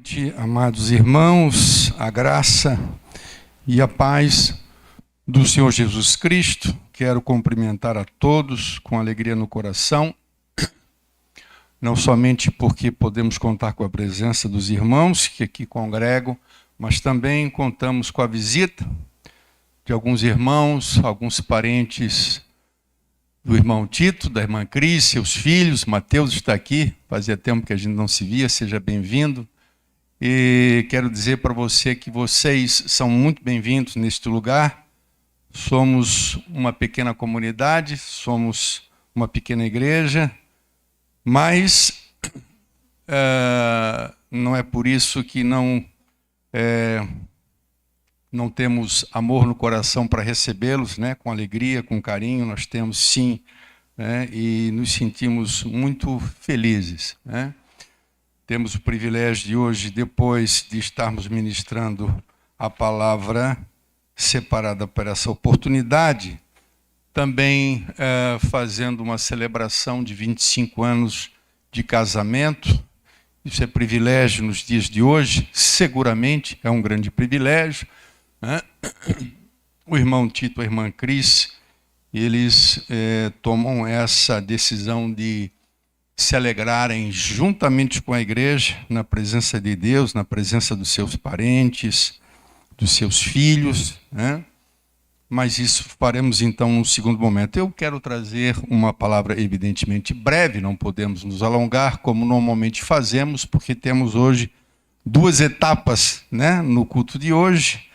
Noite, amados irmãos, a graça e a paz do Senhor Jesus Cristo. Quero cumprimentar a todos com alegria no coração, não somente porque podemos contar com a presença dos irmãos que aqui congregam, mas também contamos com a visita de alguns irmãos, alguns parentes do irmão Tito, da irmã Cris, seus filhos. Mateus está aqui, fazia tempo que a gente não se via, seja bem-vindo. E quero dizer para você que vocês são muito bem-vindos neste lugar. Somos uma pequena comunidade, somos uma pequena igreja, mas não é por isso que não temos amor no coração para recebê-los, né? Com alegria, com carinho. Nós temos sim, né? E nos sentimos muito felizes, né? Temos o privilégio de hoje, depois de estarmos ministrando a palavra separada para essa oportunidade, também fazendo uma celebração de 25 anos de casamento. Isso é privilégio nos dias de hoje, seguramente é um grande privilégio, né? O irmão Tito, a irmã Cris, eles tomam essa decisão de se alegrarem juntamente com a igreja, na presença de Deus, na presença dos seus parentes, dos seus filhos, né? Mas isso faremos então num segundo momento. Eu quero trazer uma palavra evidentemente breve, não podemos nos alongar como normalmente fazemos, porque temos hoje duas etapas, né, no culto de hoje.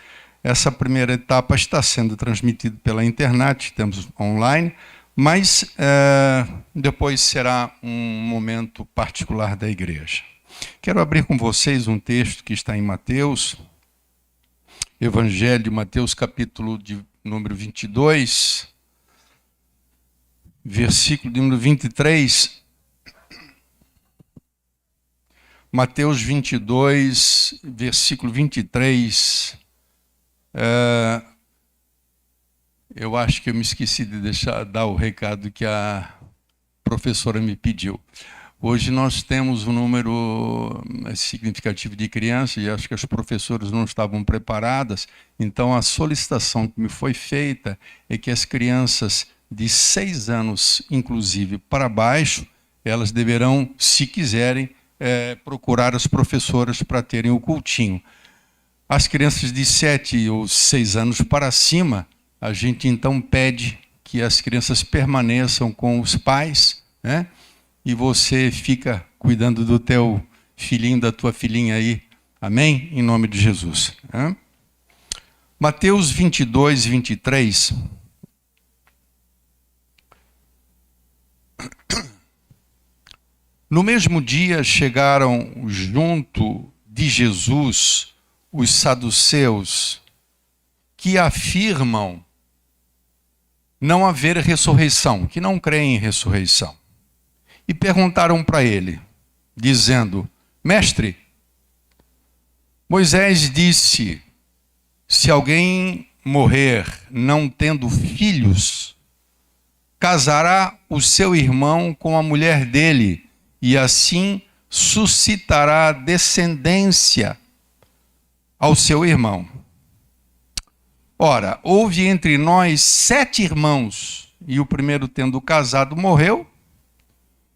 Essa primeira etapa está sendo transmitida pela internet, temos online, mas depois será um momento particular da igreja. Quero abrir com vocês um texto que está em Mateus, Evangelho de Mateus, capítulo de número 22, versículo de número 23. Mateus 22, versículo 23. Eu acho que eu me esqueci de dar o recado que a professora me pediu. Hoje nós temos um número significativo de crianças e acho que as professoras não estavam preparadas. Então a solicitação que me foi feita é que as crianças de 6 anos, inclusive para baixo, elas deverão, se quiserem, procurar as professoras para terem o cultinho. As crianças de 7 ou 6 anos para cima, a gente então pede que as crianças permaneçam com os pais, né? E você fica cuidando do teu filhinho, da tua filhinha aí. Amém? Em nome de Jesus. Né? Mateus 22, 23. No mesmo dia chegaram junto de Jesus os saduceus, que afirmam não haver ressurreição, que não creem em ressurreição. E perguntaram para ele, dizendo: Mestre, Moisés disse, se alguém morrer não tendo filhos, casará o seu irmão com a mulher dele, e assim suscitará descendência ao seu irmão. Ora, houve entre nós 7 irmãos, e o primeiro, tendo casado, morreu,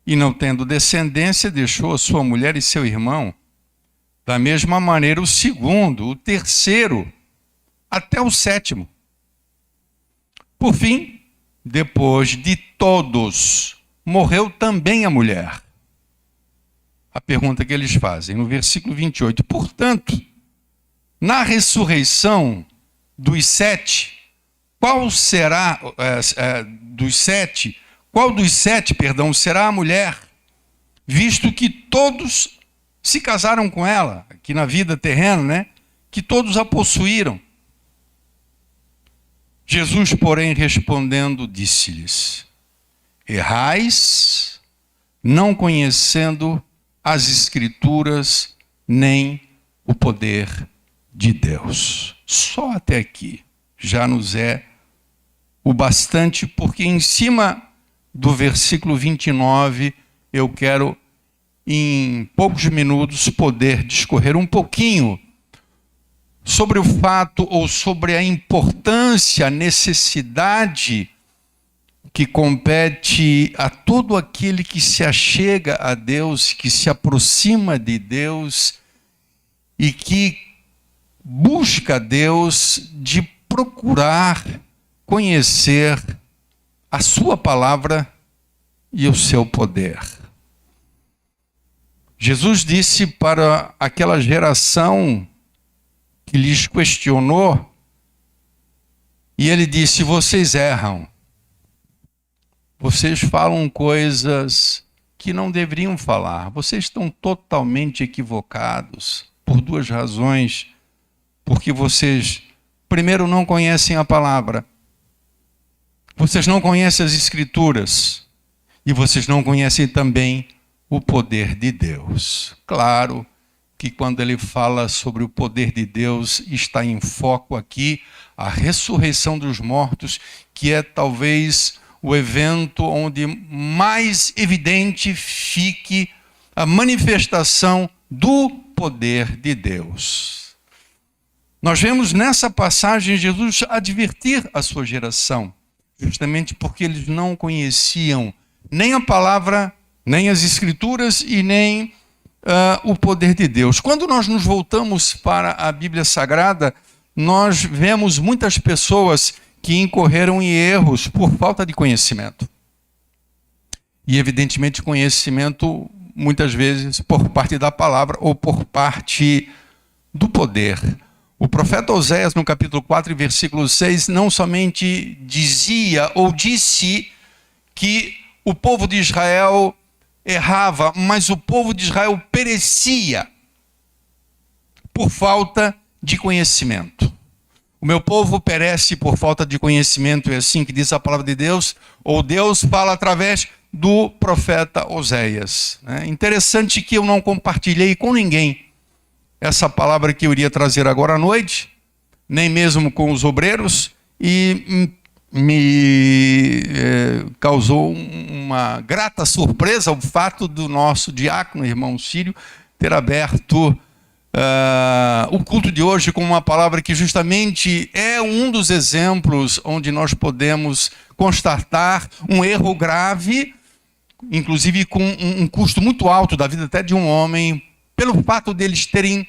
e não tendo descendência, deixou a sua mulher e seu irmão. Da mesma maneira, o segundo, o terceiro, até o 7º. Por fim, depois de todos, morreu também a mulher. A pergunta que eles fazem, no versículo 28. Portanto, na ressurreição dos 7, qual será, qual dos 7, será a mulher, visto que todos se casaram com ela, aqui na vida terrena, né? Que todos a possuíram. Jesus, porém, respondendo, disse-lhes: errais, não conhecendo as Escrituras, nem o poder de Deus. Só até aqui já nos é o bastante, porque em cima do versículo 29 eu quero em poucos minutos, poder discorrer um pouquinho sobre o fato ou sobre a importância, a necessidade que compete a todo aquele que se achega a Deus, que se aproxima de Deus e que busca Deus, de procurar conhecer a sua palavra e o seu poder. Jesus disse para aquela geração que lhes questionou, e ele disse: vocês erram. Vocês falam coisas que não deveriam falar. Vocês estão totalmente equivocados por duas razões. Porque vocês, primeiro, não conhecem a palavra. Vocês não conhecem as Escrituras. E vocês não conhecem também o poder de Deus. Claro que quando ele fala sobre o poder de Deus, está em foco aqui a ressurreição dos mortos, que é talvez o evento onde mais evidente fique a manifestação do poder de Deus. Nós vemos nessa passagem Jesus advertir a sua geração, justamente porque eles não conheciam nem a palavra, nem as Escrituras e nem o poder de Deus. Quando nós nos voltamos para a Bíblia Sagrada, nós vemos muitas pessoas que incorreram em erros por falta de conhecimento. E, evidentemente, conhecimento, muitas vezes, por parte da palavra ou por parte do poder. O profeta Oséias, no capítulo 4, versículo 6, não somente dizia ou disse que o povo de Israel errava, mas o povo de Israel perecia por falta de conhecimento. O meu povo perece por falta de conhecimento, é assim que diz a palavra de Deus, ou Deus fala através do profeta Oséias. É interessante que eu não compartilhei com ninguém essa palavra que eu iria trazer agora à noite, nem mesmo com os obreiros, e me causou uma grata surpresa o fato do nosso diácono, irmão Círio, ter aberto o culto de hoje com uma palavra que justamente é um dos exemplos onde nós podemos constatar um erro grave, inclusive com um custo muito alto da vida até de um homem, pelo fato deles terem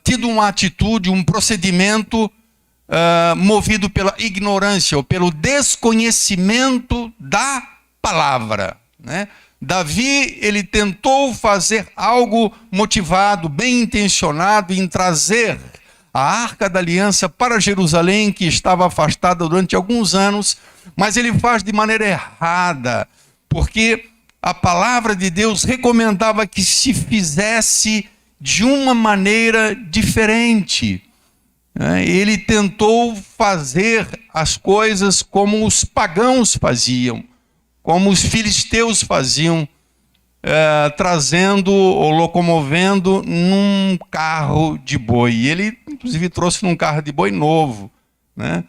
tido uma atitude, um procedimento movido pela ignorância ou pelo desconhecimento da palavra, né? Davi, ele tentou fazer algo motivado, bem intencionado em trazer a Arca da Aliança para Jerusalém, que estava afastada durante alguns anos, mas ele faz de maneira errada, porque a palavra de Deus recomendava que se fizesse de uma maneira diferente. Ele tentou fazer as coisas como os pagãos faziam, como os filisteus faziam, trazendo ou locomovendo num carro de boi. E ele, inclusive, trouxe num carro de boi novo, né?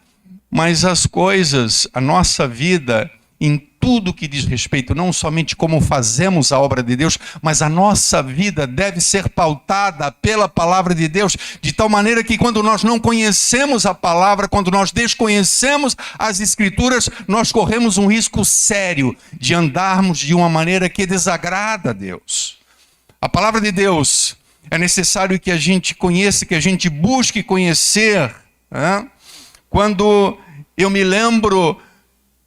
Mas as coisas, a nossa vida, em tudo que diz respeito, não somente como fazemos a obra de Deus, mas a nossa vida deve ser pautada pela palavra de Deus, de tal maneira que quando nós não conhecemos a palavra, quando nós desconhecemos as Escrituras, nós corremos um risco sério de andarmos de uma maneira que desagrada a Deus. A palavra de Deus é necessário que a gente conheça, que a gente busque conhecer, né? Quando eu me lembro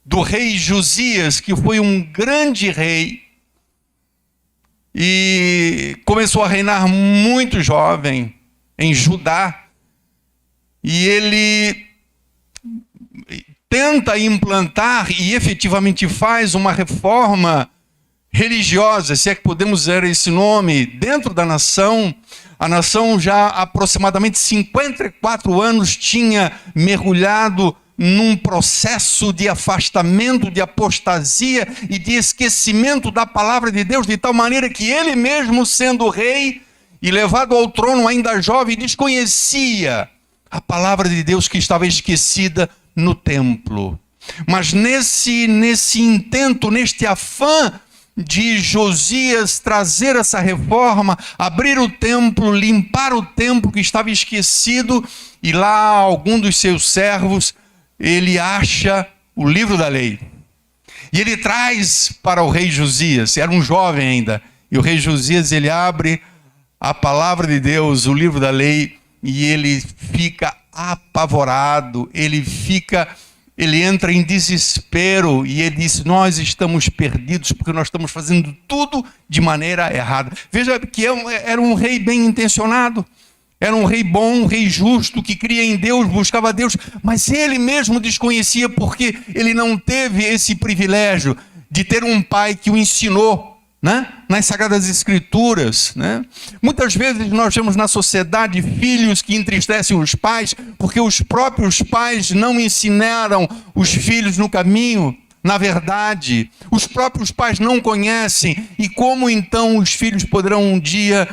do rei Josias, que foi um grande rei e começou a reinar muito jovem em Judá, e ele tenta implantar e efetivamente faz uma reforma religiosa, se é que podemos usar esse nome, dentro da nação. A nação já há aproximadamente 54 anos tinha mergulhado num processo de afastamento, de apostasia e de esquecimento da palavra de Deus, de tal maneira que ele mesmo, sendo rei e levado ao trono ainda jovem, desconhecia a palavra de Deus que estava esquecida no templo. Mas nesse intento, neste afã de Josias trazer essa reforma, abrir o templo, limpar o templo que estava esquecido, e lá algum dos seus servos, ele acha o livro da lei. E ele traz para o rei Josias, era um jovem ainda, e o rei Josias, ele abre a palavra de Deus, o livro da lei, e ele fica apavorado, ele entra em desespero, e ele diz: nós estamos perdidos, porque nós estamos fazendo tudo de maneira errada. Veja que era um rei bem intencionado, era um rei bom, um rei justo, que cria em Deus, buscava Deus, mas ele mesmo desconhecia, porque ele não teve esse privilégio de ter um pai que o ensinou, né? Nas Sagradas Escrituras, né? Muitas vezes nós vemos na sociedade filhos que entristecem os pais, porque os próprios pais não ensinaram os filhos no caminho, na verdade. Os próprios pais não conhecem, e como então os filhos poderão um dia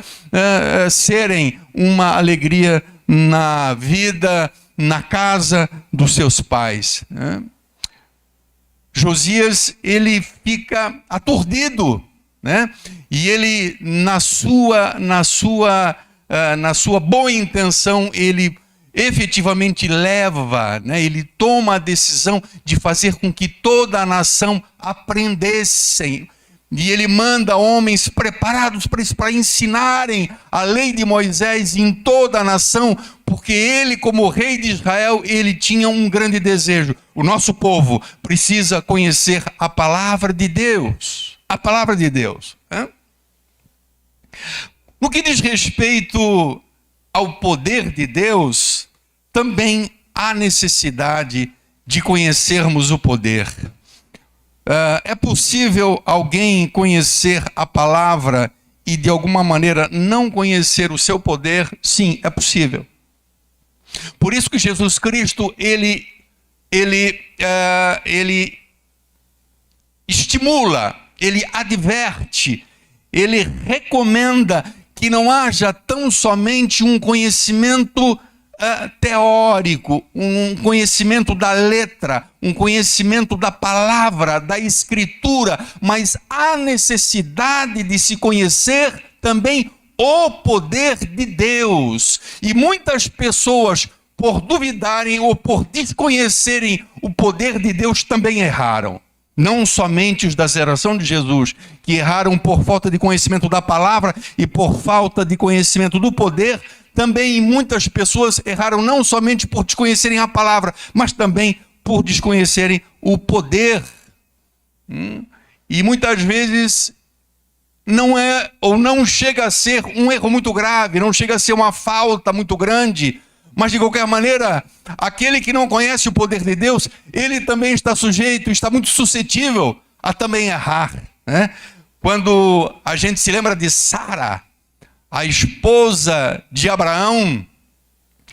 serem uma alegria na vida, na casa dos seus pais, né? Josias, ele fica aturdido, né? E ele, na sua boa intenção, ele efetivamente leva, né? Ele toma a decisão de fazer com que toda a nação aprendessem. E ele manda homens preparados para ensinarem a lei de Moisés em toda a nação, porque ele, como rei de Israel, ele tinha um grande desejo. O nosso povo precisa conhecer a palavra de Deus. A palavra de Deus. Né? No que diz respeito ao poder de Deus, também há necessidade de conhecermos o poder. É possível alguém conhecer a palavra e de alguma maneira não conhecer o seu poder? Sim, é possível. Por isso que Jesus Cristo, ele estimula, ele adverte, ele recomenda que não haja tão somente um conhecimento teórico, um conhecimento da letra, um conhecimento da palavra, da escritura, mas há necessidade de se conhecer também o poder de Deus. E muitas pessoas, por duvidarem ou por desconhecerem o poder de Deus, também erraram. Não somente os da geração de Jesus, que erraram por falta de conhecimento da palavra e por falta de conhecimento do poder, também muitas pessoas erraram não somente por desconhecerem a palavra, mas também por desconhecerem o poder. E muitas vezes não é ou não chega a ser um erro muito grave, não chega a ser uma falta muito grande, mas de qualquer maneira, aquele que não conhece o poder de Deus, ele também está sujeito, está muito suscetível a também errar, né? Quando a gente se lembra de Sara, a esposa de Abraão,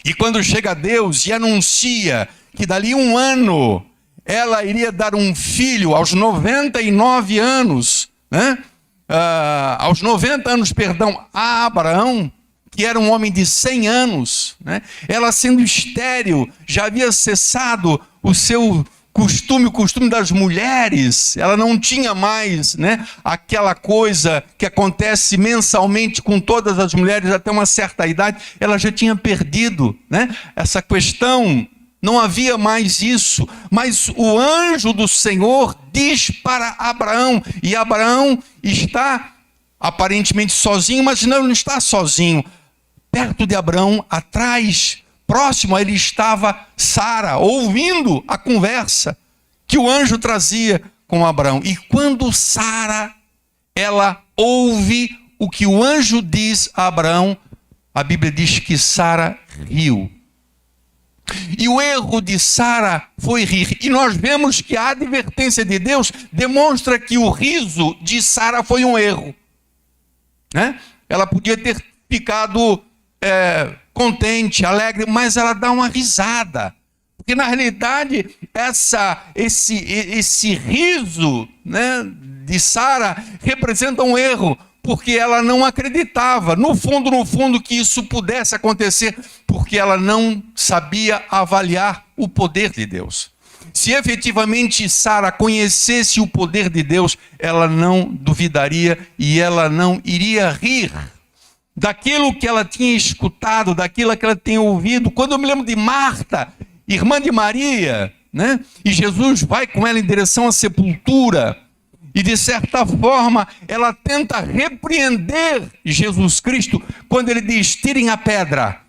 e quando chega a Deus e anuncia que dali 1 ano ela iria dar um filho aos 99 anos, né? Aos 90 anos, a Abraão, que era um homem de 100 anos, né? Ela sendo estéril, já havia cessado o seu costume, o costume das mulheres, ela não tinha mais, né, aquela coisa que acontece mensalmente com todas as mulheres até uma certa idade, ela já tinha perdido, né, essa questão, não havia mais isso, mas o anjo do Senhor diz para Abraão, e Abraão está aparentemente sozinho, mas não está sozinho. Perto de Abraão, atrás, próximo a ele, estava Sara, ouvindo a conversa que o anjo trazia com Abraão. E quando Sara, ela ouve o que o anjo diz a Abraão, a Bíblia diz que Sara riu. E o erro de Sara foi rir. E nós vemos que a advertência de Deus demonstra que o riso de Sara foi um erro, né? Ela podia ter ficado contente, alegre, mas ela dá uma risada. Porque na realidade esse riso, né, de Sara representa um erro, porque ela não acreditava, no fundo, que isso pudesse acontecer, porque ela não sabia avaliar o poder de Deus. Se efetivamente Sara conhecesse o poder de Deus, ela não duvidaria e ela não iria rir daquilo que ela tinha escutado, daquilo que ela tinha ouvido. Quando eu me lembro de Marta, irmã de Maria, né? E Jesus vai com ela em direção à sepultura, e de certa forma ela tenta repreender Jesus Cristo quando ele diz: tirem a pedra.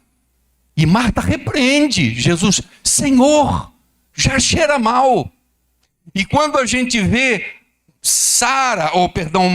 E Marta repreende Jesus: Senhor, já cheira mal. E quando a gente vê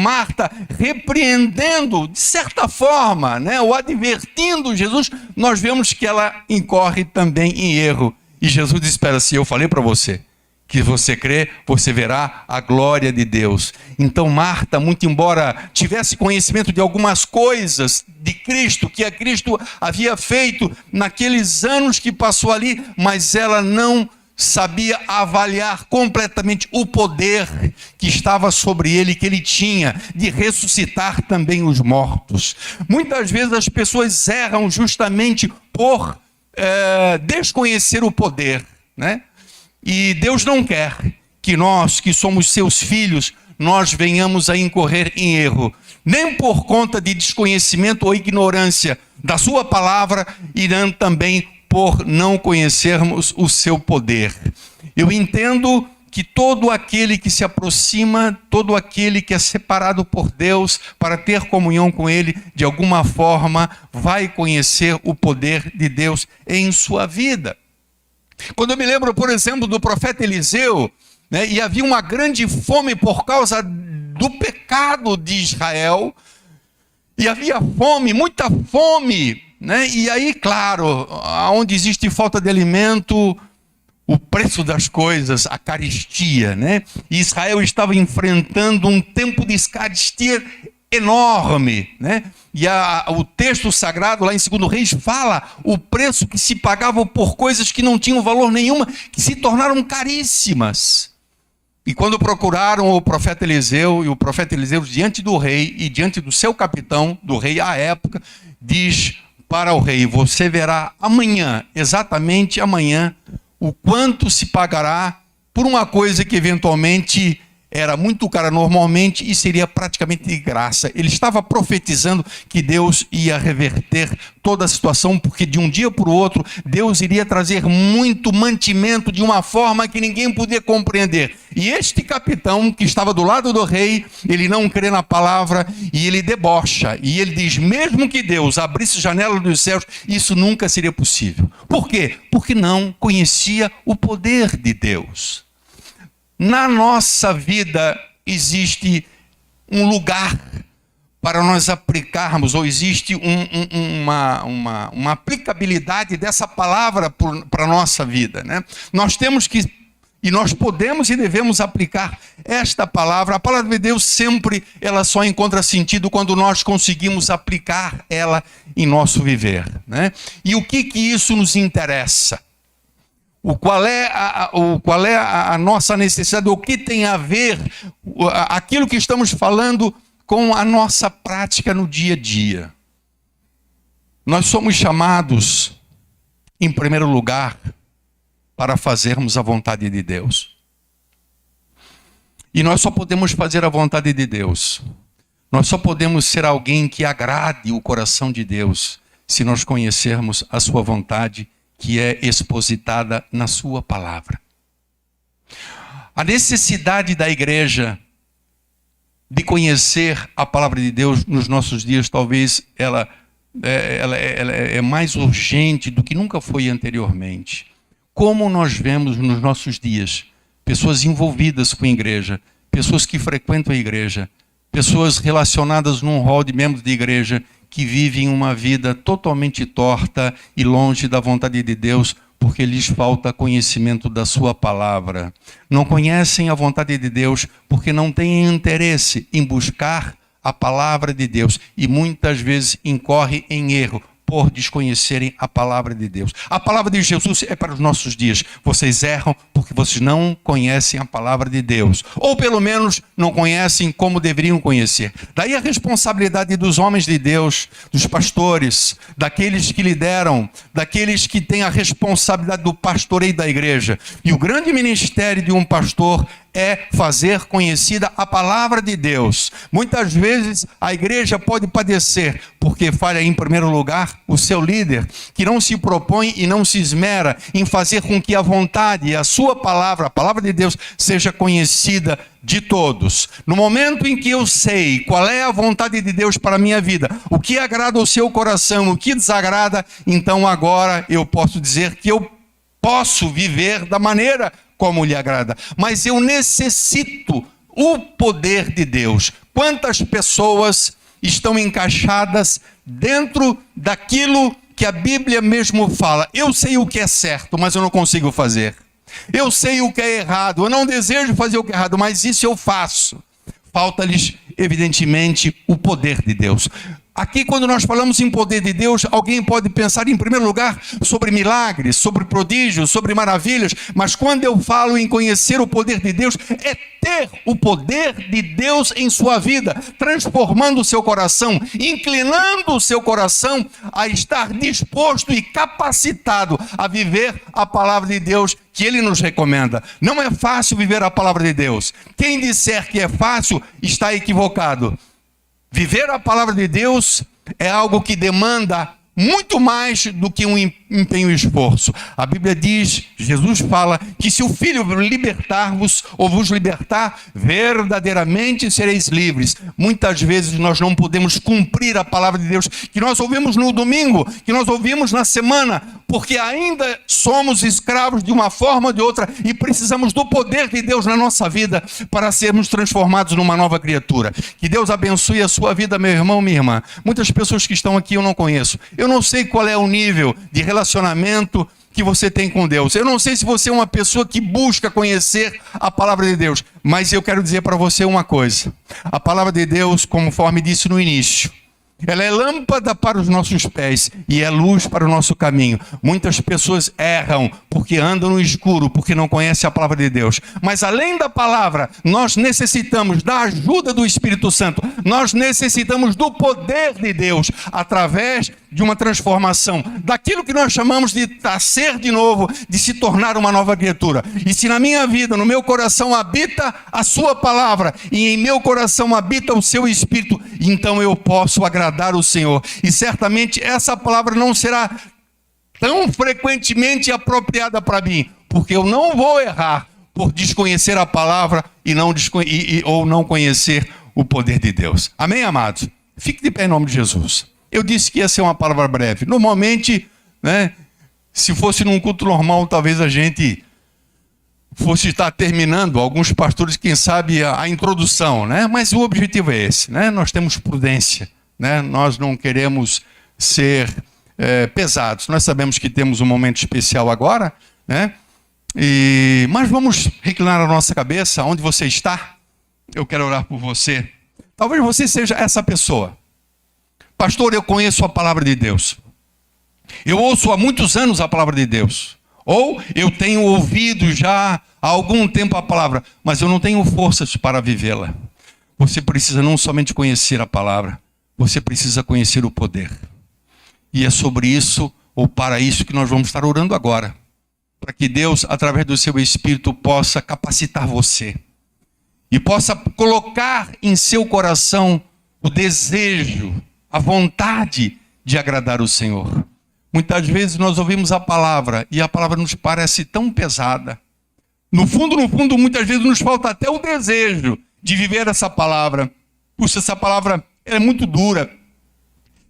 Marta repreendendo, de certa forma, né, ou advertindo Jesus, nós vemos que ela incorre também em erro. E Jesus espera assim: eu falei para você, que você crê, você verá a glória de Deus. Então Marta, muito embora tivesse conhecimento de algumas coisas de Cristo, que a Cristo havia feito naqueles anos que passou ali, mas ela não sabia avaliar completamente o poder que estava sobre ele, que ele tinha de ressuscitar também os mortos. Muitas vezes as pessoas erram justamente por desconhecer o poder, né? E Deus não quer que nós, que somos seus filhos, nós venhamos a incorrer em erro, nem por conta de desconhecimento ou ignorância da sua palavra, e também por não conhecermos o seu poder. Eu entendo que todo aquele que se aproxima, todo aquele que é separado por Deus para ter comunhão com Ele, de alguma forma vai conhecer o poder de Deus em sua vida. Quando eu me lembro, por exemplo, do profeta Eliseu, né, e havia uma grande fome por causa do pecado de Israel, e havia fome, muita fome, né? E aí, claro, onde existe falta de alimento, o preço das coisas, a carestia, né? E Israel estava enfrentando um tempo de carestia enorme, né? E o texto sagrado lá em 2 Reis fala o preço que se pagava por coisas que não tinham valor nenhuma, que se tornaram caríssimas. E quando procuraram o profeta Eliseu, e o profeta Eliseu diante do rei e diante do seu capitão, do rei à época, diz para o rei: você verá amanhã, exatamente amanhã, o quanto se pagará por uma coisa que eventualmente era muito cara normalmente e seria praticamente de graça. Ele estava profetizando que Deus ia reverter toda a situação, porque de um dia para o outro Deus iria trazer muito mantimento de uma forma que ninguém podia compreender. E este capitão que estava do lado do rei, ele não crê na palavra e ele debocha. E ele diz: mesmo que Deus abrisse janela dos céus, isso nunca seria possível. Por quê? Porque não conhecia o poder de Deus. Na nossa vida existe um lugar para nós aplicarmos, ou existe uma aplicabilidade dessa palavra para a nossa vida, né? Nós temos que, e nós podemos e devemos aplicar esta palavra. A palavra de Deus sempre, ela só encontra sentido quando nós conseguimos aplicar ela em nosso viver, né? E o que isso nos interessa? Qual é a nossa necessidade, o que tem a ver aquilo que estamos falando com a nossa prática no dia a dia. Nós somos chamados, em primeiro lugar, para fazermos a vontade de Deus. E nós só podemos fazer a vontade de Deus, nós só podemos ser alguém que agrade o coração de Deus, se nós conhecermos a sua vontade, que é expositada na sua palavra. A necessidade da igreja de conhecer a palavra de Deus nos nossos dias, talvez ela é mais urgente do que nunca foi anteriormente. Como nós vemos nos nossos dias pessoas envolvidas com a igreja, pessoas que frequentam a igreja, pessoas relacionadas num rol de membros de igreja, que vivem uma vida totalmente torta e longe da vontade de Deus, porque lhes falta conhecimento da sua palavra. Não conhecem a vontade de Deus porque não têm interesse em buscar a palavra de Deus e muitas vezes incorre em erro por desconhecerem a palavra de Deus. A palavra de Jesus é para os nossos dias. Vocês erram porque vocês não conhecem a palavra de Deus. Ou pelo menos não conhecem como deveriam conhecer. Daí a responsabilidade dos homens de Deus, dos pastores, daqueles que lideram, daqueles que têm a responsabilidade do pastoreio da igreja. E o grande ministério de um pastor é fazer conhecida a palavra de Deus. Muitas vezes a igreja pode padecer porque falha em primeiro lugar o seu líder, que não se propõe e não se esmera em fazer com que a vontade e a sua palavra, a palavra de Deus, seja conhecida de todos. No momento em que eu sei qual é a vontade de Deus para a minha vida, o que agrada ao seu coração, o que desagrada, então agora eu posso dizer que eu posso viver da maneira como lhe agrada, mas eu necessito o poder de Deus. Quantas pessoas estão encaixadas dentro daquilo que a Bíblia mesmo fala? Eu sei o que é certo, mas eu não consigo fazer. Eu sei o que é errado, eu não desejo fazer o que é errado, mas isso eu faço. Falta-lhes, evidentemente, o poder de Deus. Aqui, quando nós falamos em poder de Deus, alguém pode pensar, em primeiro lugar, sobre milagres, sobre prodígios, sobre maravilhas, mas quando eu falo em conhecer o poder de Deus, é ter o poder de Deus em sua vida, transformando o seu coração, inclinando o seu coração a estar disposto e capacitado a viver a palavra de Deus que Ele nos recomenda. Não é fácil viver a palavra de Deus. Quem disser que é fácil, está equivocado. Viver a palavra de Deus é algo que demanda muito mais do que um empenho e esforço. A Bíblia diz, Jesus fala, que se o Filho libertar-vos ou vos libertar, verdadeiramente sereis livres. Muitas vezes nós não podemos cumprir a palavra de Deus que nós ouvimos no domingo, que nós ouvimos na semana, porque ainda somos escravos de uma forma ou de outra e precisamos do poder de Deus na nossa vida para sermos transformados numa nova criatura. Que Deus abençoe a sua vida, meu irmão, minha irmã. Muitas pessoas que estão aqui eu não conheço. Eu não sei qual é o nível de relacionamento que você tem com Deus. Eu não sei se você é uma pessoa que busca conhecer a palavra de Deus, mas eu quero dizer para você uma coisa. A palavra de Deus, conforme disse no início, ela é lâmpada para os nossos pés e é luz para o nosso caminho. Muitas pessoas erram porque andam no escuro, porque não conhecem a palavra de Deus. Mas além da palavra, nós necessitamos da ajuda do Espírito Santo. Nós necessitamos do poder de Deus através de uma transformação, daquilo que nós chamamos de nascer de novo, de se tornar uma nova criatura. E se na minha vida, no meu coração habita a sua palavra e em meu coração habita o seu Espírito, então eu posso agradar o Senhor. E certamente essa palavra não será tão frequentemente apropriada para mim, porque eu não vou errar por desconhecer a palavra ou não conhecer o poder de Deus. Amém, amados? Fique de pé em nome de Jesus. Eu disse que ia ser uma palavra breve. Normalmente, se fosse num culto normal, talvez a gente fosse estar terminando, alguns pastores, quem sabe, a introdução, mas o objetivo é esse, nós temos prudência, nós não queremos ser pesados. Nós sabemos que temos um momento especial agora, mas vamos reclinar a nossa cabeça. Onde você está, eu quero orar por você. Talvez você seja essa pessoa. Pastor, eu conheço a palavra de Deus. Eu ouço há muitos anos a palavra de Deus. Ou eu tenho ouvido já há algum tempo a palavra, mas eu não tenho forças para vivê-la. Você precisa não somente conhecer a palavra, você precisa conhecer o poder. E é sobre isso, ou para isso, que nós vamos estar orando agora. Para que Deus, através do seu Espírito, possa capacitar você. E possa colocar em seu coração o desejo, a vontade de agradar o Senhor. Muitas vezes nós ouvimos a palavra e a palavra nos parece tão pesada. No fundo, muitas vezes nos falta até o desejo de viver essa palavra. Puxa, essa palavra é muito dura.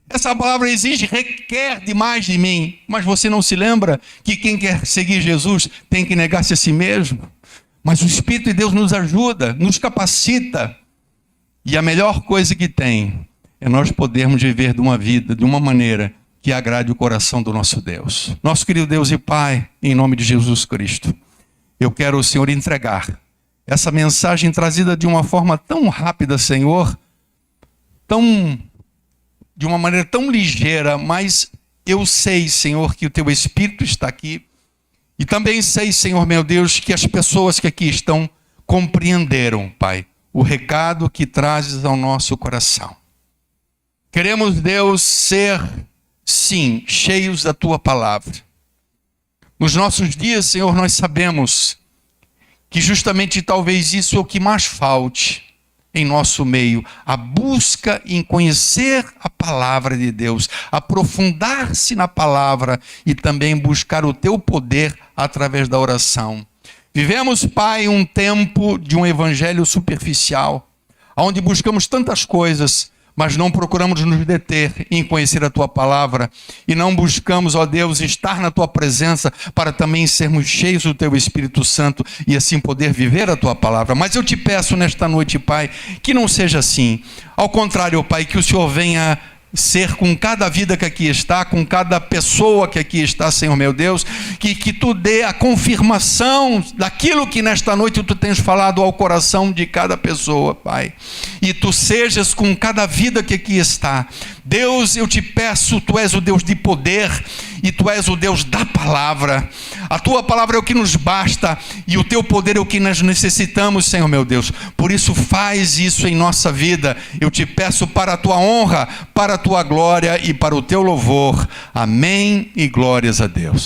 Essa palavra requer demais de mim. Mas você não se lembra que quem quer seguir Jesus tem que negar-se a si mesmo? Mas o Espírito de Deus nos ajuda, nos capacita. E a melhor coisa que tem é nós podermos viver de uma vida, de uma maneira que agrade o coração do nosso Deus. Nosso querido Deus e Pai, em nome de Jesus Cristo, eu quero, Senhor, entregar essa mensagem trazida de uma forma tão rápida, Senhor, de uma maneira tão ligeira, mas eu sei, Senhor, que o Teu Espírito está aqui. E também sei, Senhor meu Deus, que as pessoas que aqui estão compreenderam, Pai, o recado que trazes ao nosso coração. Queremos, Deus, ser, sim, cheios da Tua palavra. Nos nossos dias, Senhor, nós sabemos que justamente talvez isso é o que mais falte em nosso meio, a busca em conhecer a palavra de Deus, aprofundar-se na palavra e também buscar o Teu poder através da oração. Vivemos, Pai, um tempo de um evangelho superficial, onde buscamos tantas coisas, mas não procuramos nos deter em conhecer a Tua palavra e não buscamos, ó Deus, estar na Tua presença para também sermos cheios do Teu Espírito Santo e assim poder viver a Tua palavra. Mas eu te peço nesta noite, Pai, que não seja assim. Ao contrário, Pai, que o Senhor venha ser com cada vida que aqui está, com cada pessoa que aqui está, Senhor meu Deus, que Tu dê a confirmação daquilo que nesta noite Tu tens falado ao coração de cada pessoa, Pai. E Tu sejas com cada vida que aqui está. Deus, eu te peço, Tu és o Deus de poder e Tu és o Deus da palavra. A Tua palavra é o que nos basta e o Teu poder é o que nós necessitamos, Senhor meu Deus. Por isso faz isso em nossa vida. Eu te peço para a Tua honra, para a Tua glória e para o Teu louvor. Amém e glórias a Deus.